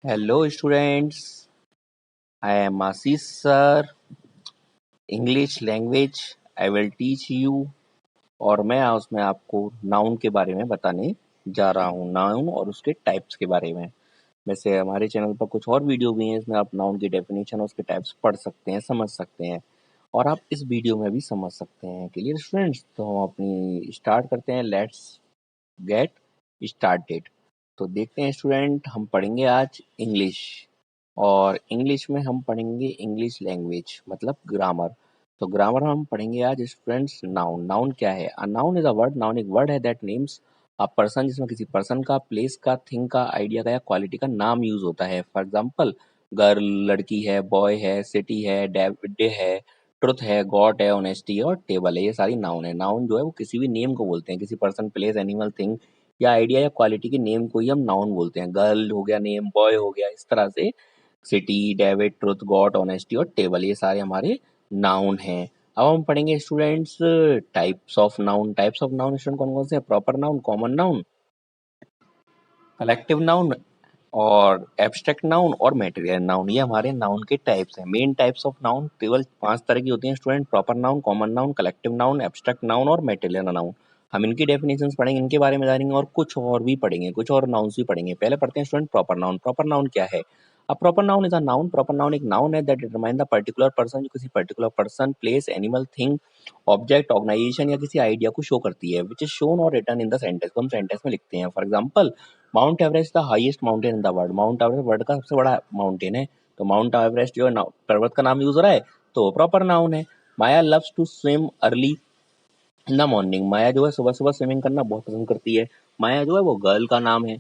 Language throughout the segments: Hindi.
Hello students, I am Ashish sir. English language I will teach you और मैं उसमें आपको नाउन के बारे में बताने जा रहा हूँ। नाउन और उसके टाइप्स के बारे में। वैसे हमारे चैनल पर कुछ और वीडियो भी हैं, इसमें आप नाउन की डेफिनेशन और उसके टाइप्स पढ़ सकते हैं, समझ सकते हैं और आप इस वीडियो में भी समझ सकते हैं। Clear students? तो हम अपनी स्टार्ट करते हैं। Let's get started. तो देखते हैं स्टूडेंट, हम पढ़ेंगे आज इंग्लिश और इंग्लिश में हम पढ़ेंगे इंग्लिश लैंग्वेज मतलब ग्रामर। तो ग्रामर हम पढ़ेंगे आज स्टूडेंट्स। नाउन। नाउन क्या है? A noun is a word. Noun एक वर्ड है दैट नेम्स अ पर्सन, जिसमें किसी पर्सन का, प्लेस का, थिंग का, आइडिया का या क्वालिटी का नाम यूज होता है। फॉर एग्जाम्पल, गर्ल लड़की है, बॉय है, सिटी है, डे है, ट्रुथ है, गॉड है, ऑनेस्टी है और टेबल है। ये सारी नाउन है। नाउन जो है वो किसी भी नेम को बोलते हैं, किसी पर्सन, प्लेस, एनिमल, थिंग या आइडिया या क्वालिटी के नेम को ही हम नाउन बोलते हैं। गर्ल हो गया नेम, बॉय हो गया, इस तरह से city, David, truth, God, honesty और टेबल, ये सारे हमारे नाउन हैं। अब हम पढ़ेंगे students types of noun. Types of noun student कौन कौन से हैं? Proper noun, common noun, collective noun और एब्स्ट्रैक्ट नाउन और मेटेरियल नाउन। ये हमारे नाउन के टाइप्स हैं। मेन टाइप्स ऑफ नाउन केवल 5 तरह की होती हैं student: proper noun, common noun, collective noun, abstract noun और मेटेरियल नाउन। हम इनकी डेफिनेशंस पढ़ेंगे, इनके बारे में जानेंगे और कुछ और भी पढ़ेंगे, कुछ और नाउन्स भी पढ़ेंगे। पहले पढ़ते हैं student proper noun. Proper noun क्या है? अब proper noun is a noun. Proper noun एक नाउन है that determine the particular person, जो किसी particular person, place, animal, thing, object, organisation या किसी आइडिया को शो करती है, विच इज शोन और रिटन इन द सेंटेंस। हम सेंटेंस में लिखते हैं। For example, Mount Everest the highest mountain in the world. Mount Everest world का सबसे बड़ा माउंटेन है, तो माउंट एवरेस्ट जो है पर्वत का नाम यूज हो रहा है, तो प्रॉपर नाउन है। Maya loves to swim early in the morning. Maya जो है सुबह सुबह स्विमिंग करना बहुत पसंद करती है। माया जो है वो गर्ल का नाम है।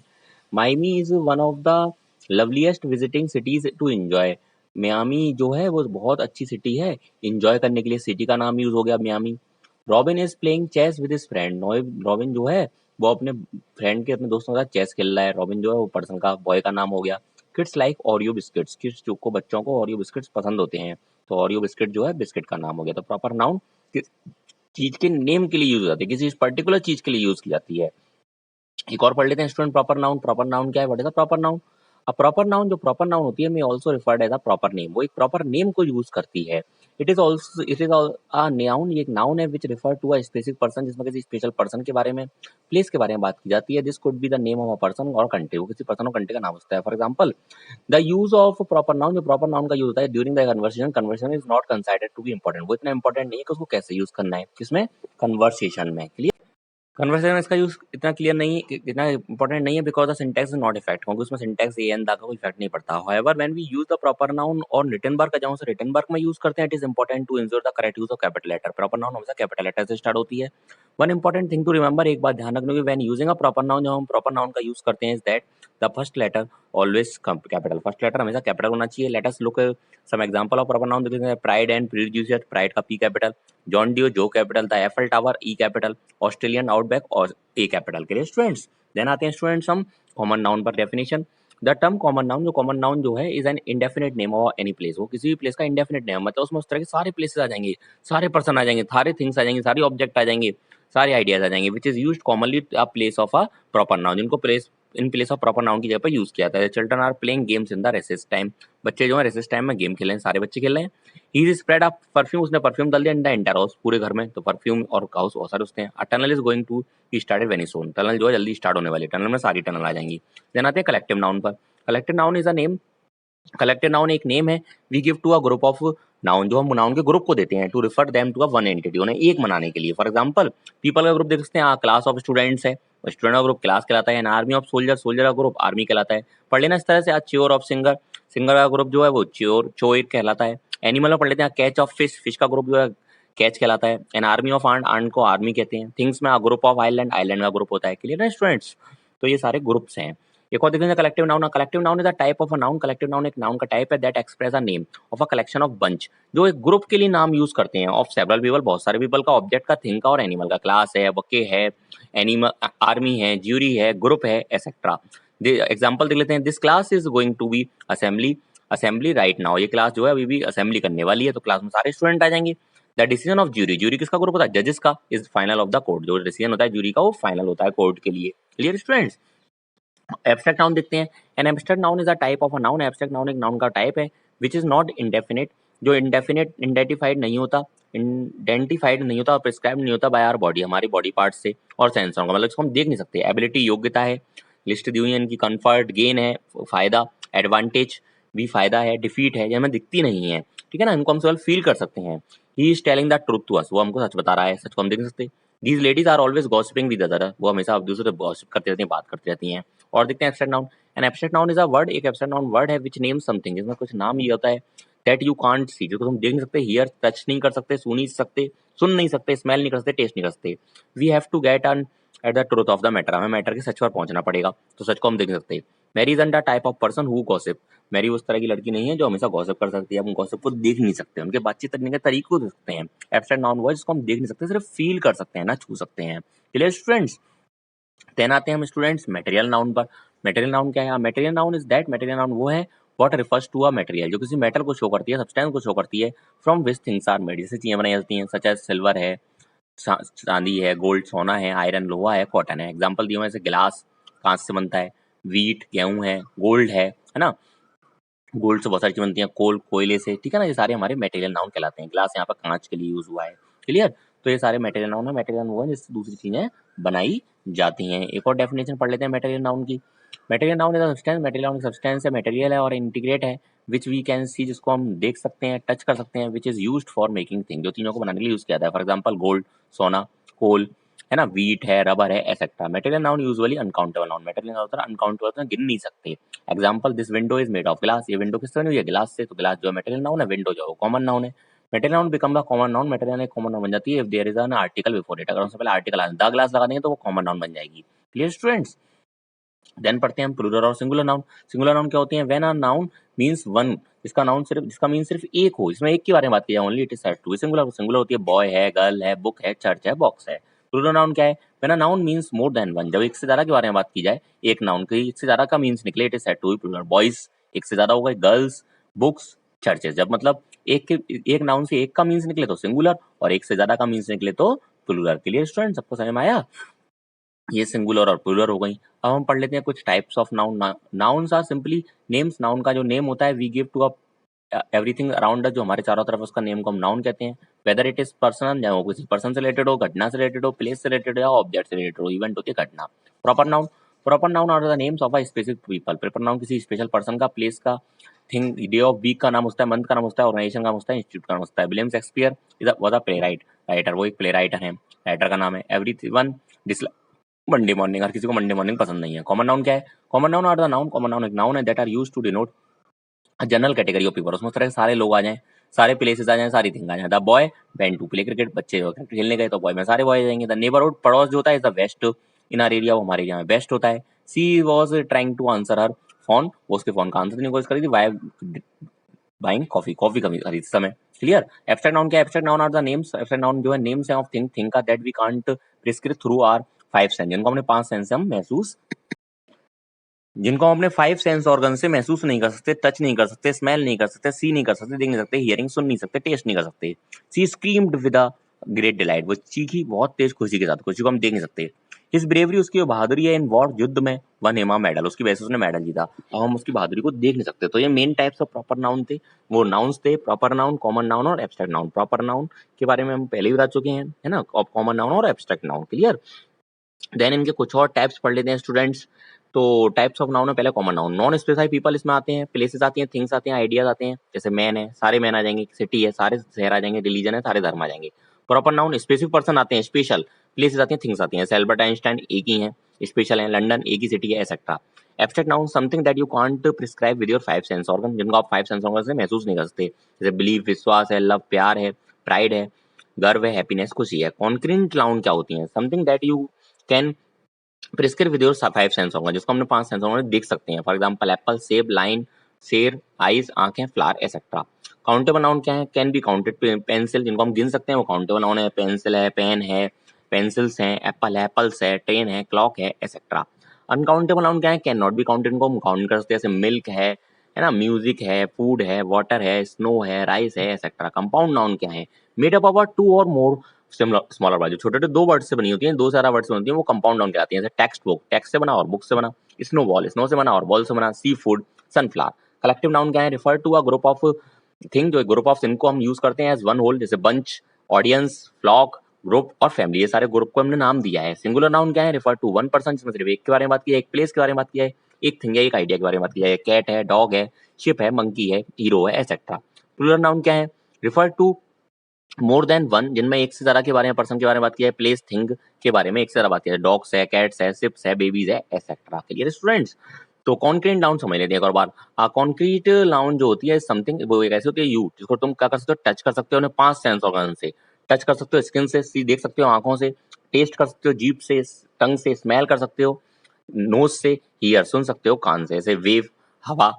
Miami is one of the loveliest visiting cities to enjoy. Miami जो है वो बहुत अच्छी सिटी है इंजॉय करने के लिए, सिटी का नाम यूज हो गया Miami. Robin is playing chess with his friend. Robin जो है वो अपने फ्रेंड के, अपने दोस्तों के साथ चेस खेल रहा है। रॉबिन जो है वो पर्सन का, बॉय का नाम हो गया। Kids like Oreo biscuits. Kids को, बच्चों को ओरियो बिस्किट्स पसंद होते हैं, तो ओरियो बिस्किट जो है बिस्किट का नाम हो गया। तो प्रॉपर नाउन किस चीज के नेम के लिए यूज होती है, किसी पर्टिकुलर चीज के लिए यूज की जाती है। एक और पढ़ लेते हैं student proper noun. Proper noun क्या है? What is a proper noun? A proper noun, जो प्रॉपर नाउन होती है, मैं also referred as a proper name. वो एक प्रॉपर नेम को यूज करती है। इट इज अ नाउन, ये एक नाउन है which refer to a specific person, जिसमें किसी स्पेशल पर्सन के बारे में, प्लेस के बारे में बात की जाती है। This could be the name of a person और कंट्री। वो किसी पर्सन और कंट्री का नाम होता है। For example, the use of proper noun, जो प्रॉपर नाउन का यूज होता है during the conversation. Conversation is not considered to be important. वो इतना इंपॉर्टेंट नहीं है कि उसको कैसे यूज करना है, किसमें? कन्वर्सेशन में। कन्वर्सेशन में इसका यूज इतना क्लियर नहीं है, इतना इंपॉर्टेंट नहीं है, because the syntax is not effect, क्योंकि उसमें सिंटैक्स ए एन दा का कोई इफेक्ट नहीं पड़ता। However when we use the proper noun और रिटन वर्क, जहाँ से रिटन वर्क में यूज करते हैं, it is important to ensure the correct use of capital letter. Proper noun हमेशा कैपिटल लेटर से स्टार्ट होती है। One important thing to remember, एक बात ध्यान रखने की, when using a proper noun, जब हम प्रॉपर नाउन का यूज करते हैं, is that the first letter always capital. First letter हमेशा कैपिटल होना चाहिए। Let us look some example of proper noun. देखते हैं, प्राइड एंड प्रीजुडिस। प्राइड का पी कैपिटल, जॉन डियो जो capital, the Eiffel Tower E capital, Australian outback और ए कैपिटल के लिए स्टूडेंट्स। देन आते हैं स्टूडेंट्स हम कॉमन नाउन पर। Definition, the term common noun, जो कॉमन नाउन जो है, is an indefinite name of any place. वो किसी भी प्लेस का इंडेफिनेट नेम, मतलब उसमें उस तरह के सारे प्लेसेस आ जाएंगे, सारे पर्सन आ जाएंगे, सारे थिंग्स आ जाएंगे, सारे ऑब्जेक्ट आ जाएंगे, सारे आइडियाज आ जाएंगे, which is use commonly a place of a proper noun, जिनको place in place of proper noun की जगह पर यूज किया जाता है। Children are playing games in the recess time. बच्चे जो है रेसेस टाइम में गेम खेल रहे हैं, सारे बच्चे खेल रहे हैं। He is spread up perfume, उसने परफ्यूम डाल दिया इन द एंटायर हाउस, पूरे घर में। तो परफ्यूम और हाउस बहुत सारे उसने। A tunnel is going to started very soon. Tunnel जो है जल्दी स्टार्ट होने वाली है, टनल में सारी टनल आ जाएंगी। देन आते हैं कलेक्टिव नाउन पर। Collective noun is a name, collective noun एक नेम है we give to a group of noun, जो हम नाउन के ग्रुप को देते हैं to refer them to a one entity, उन्हें एक मनाने के लिए। फॉर एग्जांपल, पीपल का ग्रुप देख सकते हैं, क्लास ऑफ स्टूडेंट्स है, स्टूडेंट का ग्रुप क्लास कहलाता है। An army of soldier, soldier का ग्रुप आर्मी कहलाता है। पढ़ लेना इस तरह से। चोर ऑफ सिंगर, सिंगर का ग्रुप जो है वो चोर, चोर कहलाता है। एनिमल में पढ़ लेते हैं, कैच ऑफ फिश, फिश का ग्रुप जो है कैच कहलाता है। An army of ant, ant को आर्मी कहते हैं। थिंग्स में ग्रुप ऑफ आइलैंड, आइलैंड का ग्रुप होता है। क्लियर है स्टूडेंट्स? तो ये सारे ग्रुप्स हैं। एक और देखेंगे collective noun. Collective noun is a type of a noun. Collective noun एक नाउन का टाइप है that express a name of a collection of bunch, जो एक ग्रुप के लिए नाम यूज करते हैं ऑफ सेवरल पीपल, बहुत सारे पीपल का, ऑब्जेक्ट का, थिंग का और एनिमल का। क्लास है, बके है, एनिमल, आर्मी है, ज्यूरी है, ग्रुप है, एक्सेट्रा। एग्जाम्पल देख लेते हैं। This class is going to be assembly, assembly right now. ये क्लास जो है अभी भी असेंबली करने वाली है, तो क्लास में सारे स्टूडेंट आ जाएंगे। The decision of jury, jury किसका ग्रुप होता है? जजेस का। Is final of the court, जो डिसीजन होता है ज्यूरी का वो फाइनल होता है कोर्ट के लिए। Clear students? एब्स्ट्रैक्ट नाउन देखते हैं। An abstract noun is a type of a noun. Abstract noun एक नाउन का टाइप है विच इज नॉट इंडेफिनिट, जो इंडेफिनिट इंडेंटिफाइड नहीं होता, और प्रिस्क्राइब नहीं होता बाय आवर बॉडी, हमारी बॉडी पार्ट से और सेंस का, मतलब इसको हम देख नहीं सकते। एबिलिटी योग्यता है, लिस्ट दी हुई है इनकी। कंफर्ट गेन है, फायदा, एडवांटेज भी फायदा है, डिफीट है, ये हमें दिखती नहीं है, ठीक है ना, इनको हम केवल फील कर सकते हैं। He is telling the truth to us, वो हमको सच बता रहा है, सच को हम देख नहीं सकते। These ladies are always gossiping with other, वो हमेशा दूसरे से गॉसिप करती रहती हैं, बात करती रहती हैं। और देखते हैं abstract noun. An abstract noun is a word, एक एब्स्ट्रैक्ट नाउन वर्ड है विच नेम समथिंग, जिसमें कुछ नाम ये होता है दैट यू कांट सी, जो तुम देख नहीं सकते, हियर टच नहीं कर सकते, सुन नहीं सकते, स्मेल नहीं कर सकते, टेस्ट नहीं कर सकते। We have to get on at the truth of the matter, हमें मैटर के सच पर पहुंचना पड़ेगा, तो सच को हम देख नहीं सकते। Mary is the type of person who gossip, Mary उस तरह की लड़की नहीं है जो हमेशा गॉसिप कर सकती है, हम गॉसिप को देख नहीं सकते, उनके बातचीत करने के तरीके को देख सकते हैं। एब्स्ट्रैक्ट नाउन वर्ड जिसको हम देख नहीं सकते, सिर्फ फील कर सकते हैं, ना छू सकते हैं। Clear students? देन आते हैं हम स्टूडेंट्स मटेरियल नाउन पर। मटेरियल नाउन क्या है? Material noun is that, material noun वो है what refers to a material, जो किसी मेटल को शो करती है, सब्सटेंस को शो करती है, from which things are made, जैसे चीजें बनाई जाती हैं, सच एज सिल्वर है, चांदी है, गोल्ड सोना है, आयरन लोहा है, कॉटन है। एग्जाम्पल दिए हुए जैसे गिलास कांच से बनता है, वीट गेहूं है, गोल्ड है ना, गोल्ड से बहुत सारी चीजें बनती हैं, कोयले से, ठीक है ना, ये सारे हमारे मटेरियल नाउन कहलाते हैं। ग्लास यहाँ पर कांच के लिए यूज हुआ है, क्लियर? तो ये सारे मटेरियल नाउन है। मटेरियल नाउन जिससे दूसरी चीजें बनाई जाती हैं। एक और डेफिनेशन पढ़ लेते हैं मटेरियल नाउन की। Material noun is substance, material noun substance है, मटेरियल है और इंटीग्रेट है, विच वी कैन सी, जिसको हम देख सकते हैं, टच कर सकते हैं, which is used for making thing, जो चीजों को बनाने के लिए यूज किया जाता है। फॉर एग्जाम्पल गोल्ड सोना, कोल है ना, वीट है, रबर है, etcetera. Material noun usually uncountable noun, material noun होता है अनकाउंटेबल, गिन नहीं सकते। Example this window is made of glass, ये विंडो किस तरह हुई है? ग्लास से, तो ग्लास जो है मटेरियल नाउन है, विंडो जो है कॉमन नाउन है। Material noun become the common noun, material common noun बन जाती है if there is an article before it, अगर उससे पहले आर्टिकल द ग्लास लगा देंगे तो वो कॉमन नाउन बन जाएगी। Clear students? देन पढ़ते हैं हम प्लूरल और सिंगुलर नाउन। सिंगुलर नाउन क्या होती है? When a noun means one, जिसका नाउन सिर्फ, जिसका मीन सिर्फ एक हो, इसमें एक के बारे में बात की जाए, only it is said to. Singular, singular होती है बॉय है, गर्ल है, बुक है, चर्च है, बॉक्स है। प्लूरल नाउन क्या है? When a noun means more than one, जब एक से ज्यादा के बारे में बात की जाए, एक नाउन के एक से ज्यादा का मींस निकले, it is said to plural. Boys एक से ज्यादा होगा, गर्ल्स, बुक्स, चर्चेस, जब मतलब एक नाउन से एक का मींस निकले तो सिंगुलर, और एक से ज्यादा का मींस निकले तो प्लूरल। Clear student? सबको समझ में आया? ये सिंगुलर और प्लूरल हो गई। अब हम पढ़ लेते हैं कुछ types of noun. Nouns are simply names, noun का जो नेम होता है we give to a everything around us, जो हमारे चारों तरफ उसका नेम को हम नाउन कहते हैं। वेदर इट इज पर्सन, या वो किसी पर्सन से रिलेटेड हो, घटना से रिलेटेड हो, प्लेस से रिलेटेड हो, या ऑब्जेक्ट से रिलेटेड हो, इवेंट होती है घटना। Proper noun, proper noun are the names of a specific people. Proper noun किसी स्पेशल पर्सन का, प्लेस का, थिंग, डे ऑफ वीक का नाम होता है, मंथ का नाम होता है, ऑर्गेनाइजेशन का नाम होता है, इंस्टीट्यूट का नाम होता है। William Shakespeare is was a play right, writer, वो एक प्ले राइटर है, राइटर का नाम है। एवरी वन मंडे मॉर्निंग, हर किसी को मंडे मॉर्निंग पसंद नहीं है। कॉमन नाउन क्या है? Common noun are the noun, common noun एक नाउन है that are used to denote general category of people, उसमें उस तरह के सारे लोग आ जाएं, सारे प्लेसेस आ जाएं, सारी थिंग आ जाए। The boy went to play cricket, बच्चे क्रिकेट खेलने गए तो बॉय में सारे बॉय जाएंगे। द नेबरहुड, पड़ोस जो होता है, is the best in our area, वो हमारे एरिया में बेस्ट होता है। She was trying to answer her phone, वो उसके फोन का आंसर देने की कोशिश करी थी। वाई बाइंग कॉफी, कॉफी खरीद समय। क्लियर? एब्स्ट्रैक्ट नाउन क्या है? Abstract noun are the names, abstract noun जो है नेम्स है ऑफ थिंग, थिंग का, that we can't prescribe through our five sense, जिनको हमने पांच सेंस से हम महसूस, जिनको हम अपने फाइव सेंस ऑर्गन से महसूस नहीं कर सकते, टच नहीं कर सकते, स्मेल नहीं कर सकते, सी नहीं कर सकते, देख नहीं सकते, हियरिंग सुन नहीं सकते, टेस्ट नहीं कर सकते। She screamed with a great delight, वो चीखी बहुत तेज खुशी के साथ, खुशी को हम देख नहीं सकते। हिज ब्रेवरी, उसकी बहादुरी है, इन वॉर, युद्ध में, वन हेमा मेडल, उसकी वजह से उसने मेडल जीता। अब हम उसकी बहादुरी को देख नहीं सकते। तो ये main types of proper noun थे, वो नाउन्स थे, प्रॉपर नाउन, कॉमन नाउन और एब्स्ट्रैक्ट नाउन। प्रॉपर नाउन के बारे में हम पहले ही बता चुके हैं, है ना, कॉमन नाउन और एब्स्ट्रैक्ट नाउन। क्लियर? देन इनके कुछ और टाइप्स पढ़ लेते हैं स्टूडेंट्स। तो टाइप्स ऑफ नाउन है, पहले common noun, non specified people इसमें आते हैं, प्लेसेस आती हैं, थिंग्स आते हैं, आइडियाज आते हैं, जैसे मैन है, सारे मैन आ जाएंगे, सिटी है, सारे शहर आ जाएंगे, रिलीजन है, सारे धर्म आ जाएंगे। प्रॉपर नाउन स्पेसिफिक पर्सन आते हैं, स्पेशल प्लेसेस आती हैं, थिंग्स आती हैं, जैसे एल्बर्ट आइंस्टाइन एक ही है, स्पेशल है, लंदन एक ही सिटी है, etcetera. Abstract noun something that you can't prescribe with your five sense organ, जिनको आप फाइव सेंस ऑर्गन से महसूस नहीं कर सकते, जैसे बिलीव विश्वास है, लव प्यार है, प्राइड है, गर्व है, हैप्पीनेस खुशी है। कॉन्क्रीट नाउन क्या होती है? Something that you can prescribe with your five sense होगा, जिसको हमने पांच सेंस होंगे देख सकते हैं। फॉर एग्जांपल एप्पल, सेब, लाइन, शेर, आइज आंखें, फ्लावर, एक्सेट्रा। काउंटेबल नाउन क्या है? कैन बी काउंटेड, पेंसिल, जिनको हम गिन सकते हैं वो काउंटेबल नाउन है, पेंसिल है, पेन है, पेंसिल्स हैं, एप्पल है, एप्पल्स है, ट्रेन है, क्लॉक है, एक्सेट्रा। अनकाउंटेबल नाउन क्या है? कैन नॉट बी काउंटेड, इनको हम काउंट कर सकते हैं, जैसे मिल्क है ना, म्यूजिक है, फूड है, वाटर है, स्नो है, राइस है, एक्सेट्रा। कंपाउंड नाउन क्या है? मेड अप ऑफ टू और मोर स्मॉलर वर्ड जो छोटे छोटे 2 वर्ड से बनी होती हैं, 2 से ज़्यादा वर्ड से बनती हैं, वो कंपाउंड नाउन कहलाती हैं। जैसे टेक्स्ट बुक, टेक्स्ट से बना और बुक से बना। स्नोबॉल, स्नो से बना और बॉल से बना। Sea food, sunflower. Collective noun क्या है? Refer to a group of thing, जो ग्रुप ऑफ थिंग को हम यूज करते हैं एज वन होल, जैसे बंच, ऑडियंस, फ्लॉक, ग्रुप और फैमिली, ये सारे ग्रुप को हमने नाम दिया है। सिंगुलर नाउन क्या है? रिफर टू वन पर्सन, जिसमें सिर्फ एक के बारे में बात की है, एक प्लेस के बारे में बात किया है, एक थिंग है, एक आइडिया के बारे में बात किया है। कैट है, डॉग है, शिप है, मंकी है, हीरो है, एटसेट्रा। प्लूरल नाउन क्या है? Refer to more than one, जिनमें एक से ज्यादा के बारे में, पर्सन के बारे में बात किया है, प्लेस, थिंग के बारे में एक से ज्यादा बात किया है। डॉग्स है, कैट्स है, शिप्स है, बेबीज है, एटसेट्रा। Clear students? तो कॉन्क्रीट नाउन समझ लेते हैं एक और बार। कॉन्क्रीट नाउन जो होती है समथिंग, वो एक ऐसी होती है यू, जिसको तुम क्या कर सकते हो? टच कर सकते हो उन्हें 5 सेंस ऑर्गन से। टच कर सकते हो स्किन से, सी देख सकते हो आंखों से, टेस्ट कर सकते हो जीभ से, टंग से स्मेल कर सकते हो, नोज से, ईयर सुन सकते हो कान से। जैसे वेव हवा,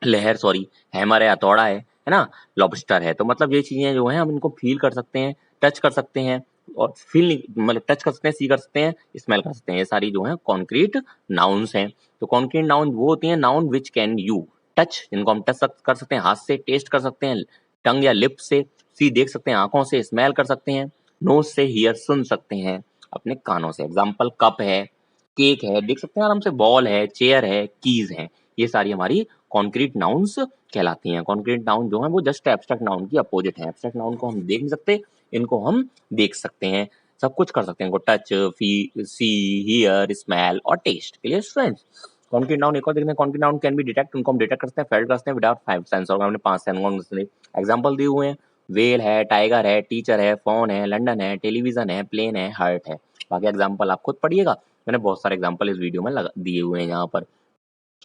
लहर सॉरी, हैमर है, हथौड़ा है ना, लॉबस्टर है। तो मतलब ये चीजें जो हैं हम इनको फील कर सकते हैं, टच कर सकते हैं, और फील नहीं मतलब टच कर सकते हैं, सी कर सकते हैं, स्मेल कर सकते हैं। ये सारी जो है कॉन्क्रीट नाउन्स हैं। तो कॉन्क्रीट नाउन वो होती हैं noun which can you touch, जिनको हम टच कर सकते हैं हाथ से, टेस्ट कर सकते हैं टंग या लिप से, सी देख सकते हैं आंखों से, स्मेल कर सकते हैं नोज से, हियर सुन सकते हैं अपने कानों से। एग्जाम्पल कप है, केक है, देख सकते हैं आराम से, बॉल है, चेयर है, कीज है। ये सारी हमारी कॉन्क्रीट नाउन्स कहलाती हैं। कॉन्क्रीट नाउन जो है वो जस्ट एब्स्ट्रैक्ट नाउन की अपोजिट है। एब्स्ट्रैक्ट नाउन को हम देख नहीं सकते, इनको हम देख सकते हैं, सब कुछ कर सकते हैं इनको टच, सी, हियर, स्मेल और taste. Clear students? Concrete noun एक और देखते हैं। Concrete noun can be detect, उनको हम डिटेक्ट कर सकते हैं, फेल्ट कर सकते हैं विदाउट 5 सेंस ऑर्गन। हमने 5 सेंस ऑर्गन एग्जांपल दिए हुए हैं। वेल है, टाइगर है, टीचर है, फोन है, लंदन है, टेलीविजन है, प्लेन है, हार्ट है। बाकी एग्जांपल आप खुद पढ़िएगा, मैंने बहुत सारे एग्जांपल इस वीडियो में दिए हुए हैं यहाँ पर।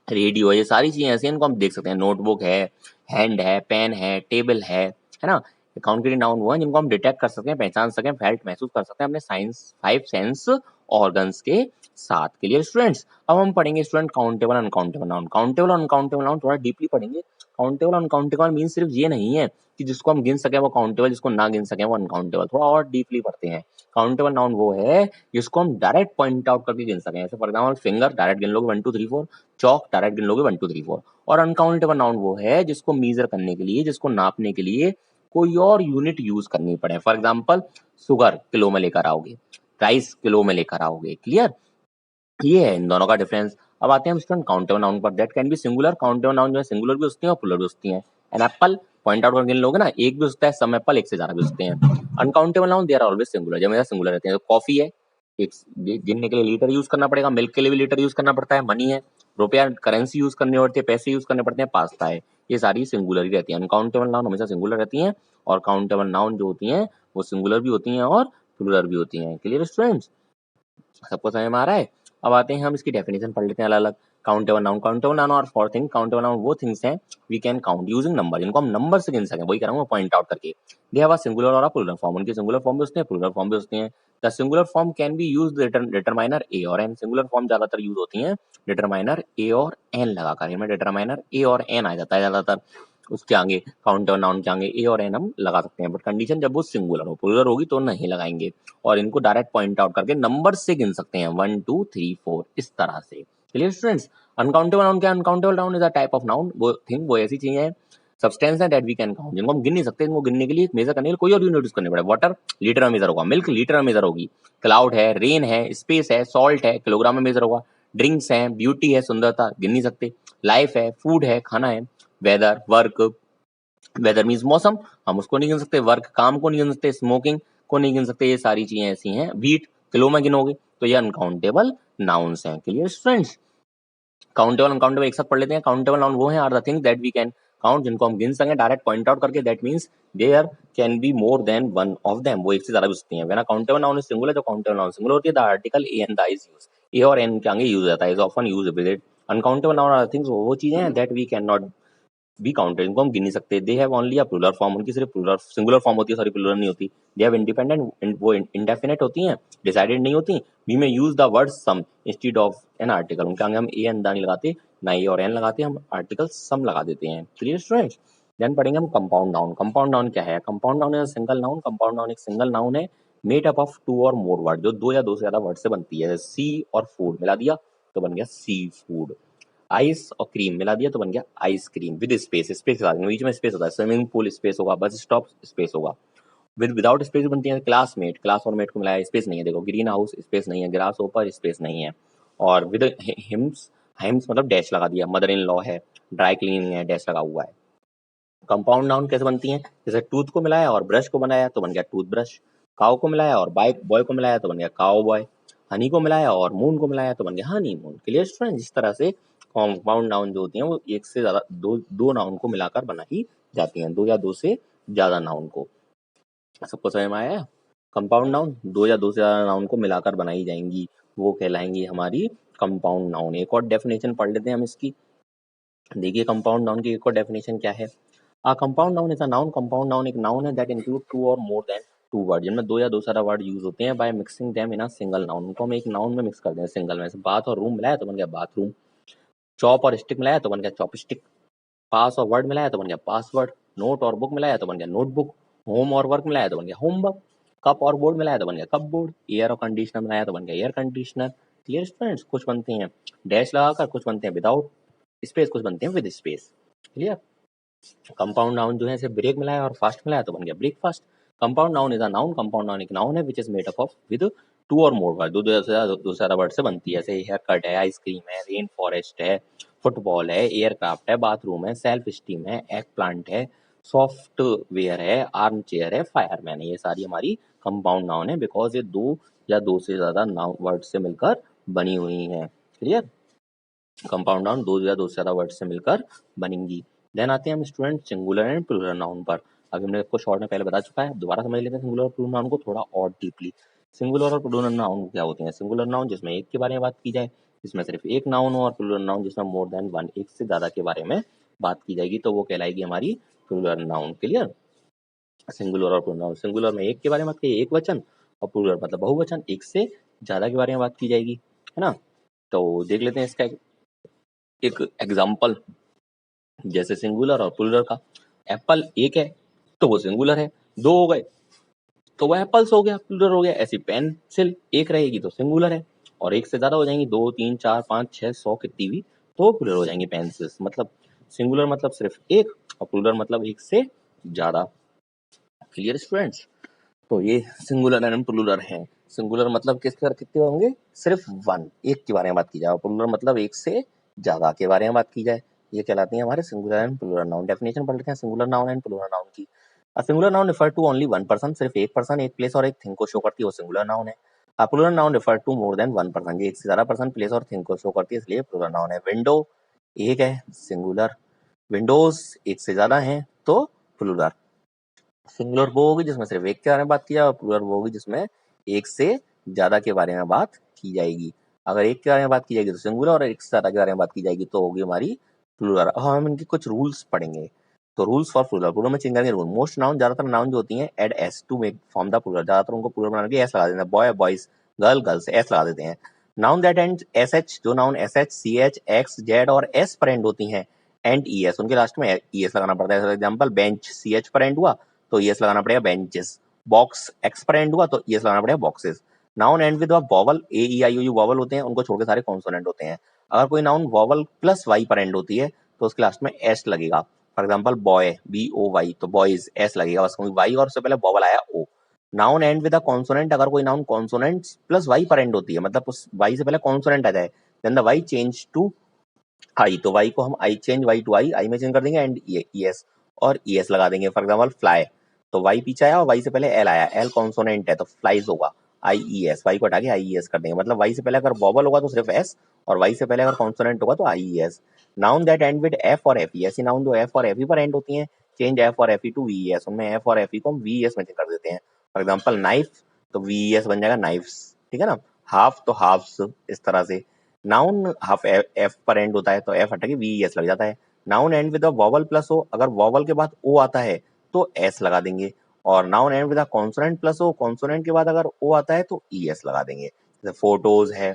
रेडियो, ये सारी चीजें ऐसी हैं इनको हम देख सकते हैं। नोटबुक है, हैंड है, पेन है, टेबल है ना। कॉन्क्रीट नाउन वो है जिनको हम डिटेक्ट कर सकें, पहचान सकें, फेल्ट महसूस कर सकते हैं अपने साइंस 5 सेंस ऑर्गन्स के साथ। Clear students? अब हम पढ़ेंगे student countable uncountable noun. Countable uncountable noun थोड़ा डीपली पढ़ेंगे। काउंटेबल अनकाउंटेबल मीन सिर्फ ये नहीं है कि जिसको हम गिन सकें वो काउंटेबल, जिसको ना गिन सकें वो अनकाउंटेबल। थोड़ा और डीपली पढ़ते हैं। काउंटेबल नाउन वो है जिसको हम डायरेक्ट पॉइंट आउट करके गिन सकें। जैसे फॉर एग्जाम्पल फिंगर डायरेक्ट गिन लोगे 1 2 3 4, चौक डायरेक्ट गिन लोगे 1 2 3 4। और अनकाउंटेबल नाउन वो है जिसको मीजर करने के लिए, जिसको नापने के लिए कोई और यूनिट यूज करनी पड़े। फॉर एग्जाम्पल शुगर किलो में लेकर आओगे, राइस किलो में लेकर आओगे। क्लियर? ये है इन दोनों का डिफरेंस। अब आते हैं हम स्टूडेंट काउंटेबल नाउन पर। That can be singular, countable noun जो है सिंगुलर भी होती है और प्लुरल भी होती है। एन एप्पल पॉइंट आउट करके गिन लोगे ना, एक भी होता है, सम एप्पल एक से ज्यादा भी होते हैं। Uncountable noun they are always singular, जब हमेशा सिंगुलर रहते हैं। तो कॉफी है, एक गिनने के लिए लीटर यूज करना पड़ेगा, मिल्क के लिए भी लीटर यूज करना पड़ता है, मनी है, रुपया करेंसी यूज करनी पड़ती है, पैसे यूज करने पड़ते हैं, पास्ता है, ये सारी सिंगुलर ही रहती है। अनकाउंटेबल नाउन हमेशा सिंगुलर रहती हैं, और काउंटेबल नाउन जो होती हैं वो सिंगुलर भी होती हैं और प्लुरल भी होती हैं। Clear students? सबको समझ में आ रहा है? अब आते हैं हम इसकी डेफिनेशन पढ़ लेते हैं अलग अलग। काउंटेबल नाउन, काउंटेबल नाउन और फॉर थिंग, काउंटेबल नाउन वो थिंग्स हैं we can count using number, इनको हम नंबर से गिन सकें, वही कह रहा हूँ पॉइंट आउट करके। दे हैव अ सिंगुलर और अ प्लुरल फॉर्म, उनके सिंगुलर फॉर्म भी होते हैं, प्लुरल फॉर्म भी होते हैं। The singular form can be used determiner a और एन, सिंगुलर फॉर्म ज्यादातर यूज होती हैं डिटरमाइनर ए और एन लगाकर। इनमें डिटरमाइनर ए और एन आ जाता है ज्यादातर, उसके आगे काउंटेबल नाउन के आगे ए और एन हम लगा सकते हैं, बट कंडीशन जब वो सिंगुलर हो, प्लुरल होगी तो नहीं लगाएंगे। और इनको डायरेक्ट पॉइंट आउट करके नंबर से गिन सकते हैं 1 2 3 4 इस तरह से। Clear students? अनकाउंटेबल नाउन क्या? Uncountable noun is a type of noun, वो थिंग, वो ऐसी चीजें हैं, सब्सटेंस है दैट वी कैन काउंट, जिनको हम गिन नहीं सकते, इनको गिनने के लिए मेजर करने के लिए कोई और यूनिट यूज करनी पड़े। वाटर लीटर में मेजर होगा, मिल्क लीटर में मेजर होगी, क्लाउड है, रेन है, स्पेस है, सॉल्ट है, किलोग्राम में मेजर होगा, ड्रिंक्स है, ब्यूटी है, सुंदरता, गिन नहीं सकते, लाइफ है, फूड है, खाना है, वेदर वर्क, वेदर मीन्स मौसम, हम उसको नहीं गिन सकते, वर्क काम को नहीं गिन सकते, स्मोकिंग को नहीं गिन सकते, ये सारी चीजें ऐसी हैं। वीट किलो में गिनोगे तो ये अनकाउंटेबल नाउन्स हैं। Clear students? काउंटेबल अनकाउंटेबल एक साथ पढ़ लेते हैं। काउंटेबल नाउन वो है are the things that we can count, जिनको हम गिन सकें डायरेक्ट पॉइंट आउट करके। That means there can be more than one of them, वो एक से ज्यादा भी सकती हैं। When a countable noun is singular, जो काउंटेबल नाउन सिंगुलर होती है, the article a and the is use, a और एन के आगे यूज होता है, is often use with it. Uncountable noun are the things, वो चीजें हैं that we can not be counted, इनको हम गिन नहीं सकते। They have only a plural form, उनकी सिर्फ प्लुरल सिंगुलर फॉर्म होती है, सॉरी प्लुरल नहीं होती। दे हैव इंडिपेंडेंट, वो इंडेफिनेट होती हैं, डिसाइडेड नहीं होती। We may use the word some instead of an article, उनके आगे हम ए एंड द नहीं लगाते, ना ए और एन लगाते, हम आर्टिकल सम लगा देते हैं। Clear students? देन पढ़ेंगे हम कंपाउंड नाउन। कंपाउंड नाउन क्या है? Compound noun is single noun, compound noun एक सिंगल नाउन है मेड अप ऑफ 2 और मोर वर्ड, जो 2 या 2 से ज्यादा वर्ड से बनती है। सी और फूड मिला दिया तो बन गया सी फूड, आइस और क्रीम मिला दिया तो बन गया आइसक्रीम, विद स्पेस, स्पेस बीच में स्पेस होता है, स्विमिंग पूल स्पेस होगा, बस स्टॉप स्पेस होगा, विदाउट स्पेस बनती है क्लासमेट, क्लास और मेट को मिलाया स्पेस नहीं है, देखो ग्रीन हाउस स्पेस नहीं है, ग्रास ओपर स्पेस नहीं है, और विद हिम्स, हिम्स मतलब डैश लगा दिया, मदर इन लॉ है, ड्राई क्लीनिंग है, डैश लगा हुआ है। कंपाउंड नाउन कैसे बनती हैं, जैसे टूथ को मिलाया और ब्रश को बनाया तो बन गया टूथ ब्रश, काउ को मिलाया और बॉय को मिलाया तो बन गया काउ बॉय, हनी को मिलाया और मून को मिलाया तो बन गया हनी मून। क्लियर स्टूडेंट, इस तरह से कंपाउंड नाउन जो होती हैं वो एक से ज्यादा दो नाउन को मिलाकर बनाई जाती हैं, दो या दो से ज्यादा नाउन को। सबको समझ में आया? कंपाउंड नाउन दो या दो से ज्यादा नाउन को मिलाकर बनाई जाएंगी, वो कहलाएंगी हमारी कंपाउंड नाउन। एक और डेफिनेशन पढ़ लेते हैं हम इसकी। देखिए कंपाउंड नाउन की एक और डेफिनेशन क्या है। Compound noun is a noun, compound noun एक नाउन है दैट इंक्लूड टू और मोर देन टू वर्ड, जिनमें दो या दो सारा वर्ड यूज होते हैं by mixing them in a single noun, उनको हम एक नाउन में मिक्स कर दें सिंगल में। से बात और रूम मिलाया तो बन गया बाथरूम, चॉप और स्टिक मिलाया तो बन गया चॉपस्टिक, पास और वर्ड मिलाया तो बन गया पासवर्ड, नोट और बुक मिलाया तो बन गया नोटबुक, होम और वर्क मिलाया तो बन गया होमवर्क, कप और बोर्ड मिलाया तो बन गया कप बोर्ड, एयर और कंडीशनर मिलाया तो बन गया एयर कंडीशनर। क्लियर स्टूडेंट्स, कुछ बनते हैं डैश लगाकर, कुछ बनते हैं विदाउट स्पेस, कुछ बनते हैं with space. Clear. Compound noun जो है इसे ब्रेक मिलाया और फास्ट मिलाया तो बन गया breakfast. Compound noun is a noun, compound noun एक नाउन है which is made up of with two और मोर वर्ड, दो सारा वर्ड से बनती है, जैसे हेयर कट है, आइसक्रीम है, रेन फॉरेस्ट है, फुटबॉल है, एयरक्राफ्ट है, बाथरूम है, सेल्फ स्टीम है, एग प्लांट है, सॉफ्टवेयर है, आर्म चेयर है, फायरमैन है। ये सारी हमारी कंपाउंड नाउन है बिकॉज ये दो या दो से ज्यादा नाउन वर्ड से मिलकर बनी हुई है। क्लियर। कंपाउंड नाउन दो या दो से ज्यादा वर्ड से मिलकर बनेंगी। देन आते हैं हम student singular and plural noun पर। अभी हमने इसको शॉर्ट में पहले बता चुका है, दोबारा समझ लेते हैं सिंगुलर और प्लूरल नाउन को थोड़ा और डीपली। सिंगुलर और प्लूरल नाउन क्या होते हैं? सिंगुलर नाउन जिसमें एक के बारे में बात की जाए, जिसमें सिर्फ एक नाउन हो, और प्लूरल नाउन जिसमें मोर देन वन, एक से ज्यादा के बारे में बात की जाएगी तो वो कहलाएगी हमारी प्लूरल नाउन। क्लियर। सिंगुलर और प्लूरल नाउन, सिंगुलर में एक के बारे में बात की एक वचन, और प्लूरल मतलब बहुवचन, एक से ज्यादा के बारे में बात की जाएगी, है ना। तो देख लेते हैं इसका एक एग्जाम्पल, जैसे सिंगुलर और प्लूरल का। एप्पल एक है तो वो सिंगुलर है, दो हो गए तो वो एप्पल्स हो गया, प्लूरल हो गया। ऐसी पेंसिल एक रहेगी तो सिंगुलर है, और एक से ज्यादा हो जाएंगी, दो तीन चार पाँच छह 100 कितनी भी, तो प्लूरल हो जाएंगी पेंसिल्स। मतलब सिंगुलर मतलब सिर्फ एक, और प्लूरल मतलब एक से ज्यादा। Clear students. तो ये सिंगुलर एंड प्लूरल है। सिंगुलर मतलब कितने होंगे? सिर्फ वन, एक के बारे में बात की जाए, और प्लूरल मतलब एक से ज्यादा के बारे में बात की जाए, ये कहलाती है हमारे singular and plural noun. Definition पढ़ लेते हैं singular noun and plural noun की। A singular noun refer to only one person, सिर्फ एक पर्सन, एक प्लेस और एक थिंग को शो करती है, वो सिंगुलर नाउन है। A plural noun refer to more than one person, ये एक से ज्यादा पर्सन, प्लेस और थिंग को शो करती है, इसलिए प्लूरल नाउन है। विंडो एक है, सिंगुलर। विंडोज एक से ज्यादा है तो प्लूरल। सिंगुलर वो होगी जिसमें सिर्फ एक के बारे में बात की जाए, और प्लूरल वो होगी जिसमें एक से ज्यादा के बारे में बात की जाएगी। अगर एक के बारे में बात की जाएगी तो सिंगुलर, और एक से ज्यादा के बारे में बात की जाएगी तो होगी हमारी प्लूरल। अब हम इनके कुछ रूल्स पढ़ेंगे। तो रूल्स फॉर प्लूरल, प्लूरल में चेंज करेंगे रूल। मोस्ट नाउन, ज्यादातर नाउन जो होती हैं, add S to make form the plural, ज्यादातर उनको प्लूरल बनाने के लिए एस लगा देते हैं। Boy boys, girl girls, S लगा देते हैं। Noun that end S H, जो noun S H, C H, X, Z और एस पर एंड होती हैं, एंड ई एस, उनके लास्ट में ई एस लगाना पड़ता है। For example bench C H पर एंड हुआ तो ईएस लगाना पड़ेगा बेंचेस। बॉक्स एक्स पर एंड हुआ तो ईएस लगाना पड़ेगा boxes. Noun end with vowel, A E I O U vowel होते हैं, उनको छोड़ के सारे कॉन्सोनेंट होते हैं। अगर कोई नाउन वॉवल प्लस वाई पर एंड होती है तो उसके लास्ट में एस लगेगा। For example boy, B O Y, तो बॉयज एस लगेगा, बस वाई और उससे पहले वॉवल आया O. Noun end with consonant, अगर कोई नाउन कॉन्सोनेंट प्लस वाई पर एंड होती है, मतलब उस वाई से पहले कॉन्सोनेंट आ जाए, then the Y change to I, तो वाई को हम I change Y to I, I में चेंज कर देंगे, एंड ई एस और ई एस लगा देंगे। फॉर एग्जाम्पल फ्लाई, तो वाई पीछे आया और वाई से पहले एल आया, एल कॉन्सोनेंट है तो फ्लाइज होगा, आई ई एस, वाई को हटा के आई ई एस कर देंगे। मतलब वाई से पहले अगर वॉवल होगा तो सिर्फ एस, और वाई से पहले अगर कॉन्सोनेंट होगा तो I E S. Noun that end with F और एफ ई, ऐसी नाउन जो एफ और एफ ई पर एंड होती हैं, चेंज एफ और F E to V S, उनमें एफ और एफ ई को हम वी एस में चेंज कर देते हैं। फॉर एग्जाम्पल नाइफ, तो वी एस बन जाएगा नाइफ्स, ठीक है ना। हाफ तो हाफ्स, इस तरह से। नाउन हाफ एफ पर एंड होता है तो एफ हटा के वी एस लग जाता है। Noun end with vowel plus O, अगर वॉवल के बाद ओ आता है तो एस लगा देंगे। और noun end with consonant plus O, consonant के बाद अगर ओ आता है तो ई एस लगा देंगे। जैसे फोटोज है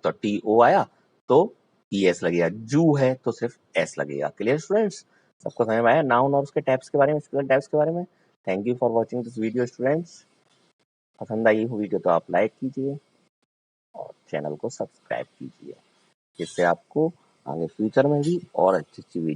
तो टी ओ आया तो ई एस लगेगा, जू है तो सिर्फ एस लगेगा। क्लियर स्टूडेंट्स, सबको समझ में आया नाउन और उसके टाइप्स के बारे में, टाइप्स के बारे में। Thank you for watching this video students. पसंद आई हो वीडियो तो आप लाइक कीजिए और चैनल को सब्सक्राइब कीजिए, जिससे आपको आगे फ्यूचर में भी और अच्छी अच्छी वीडियो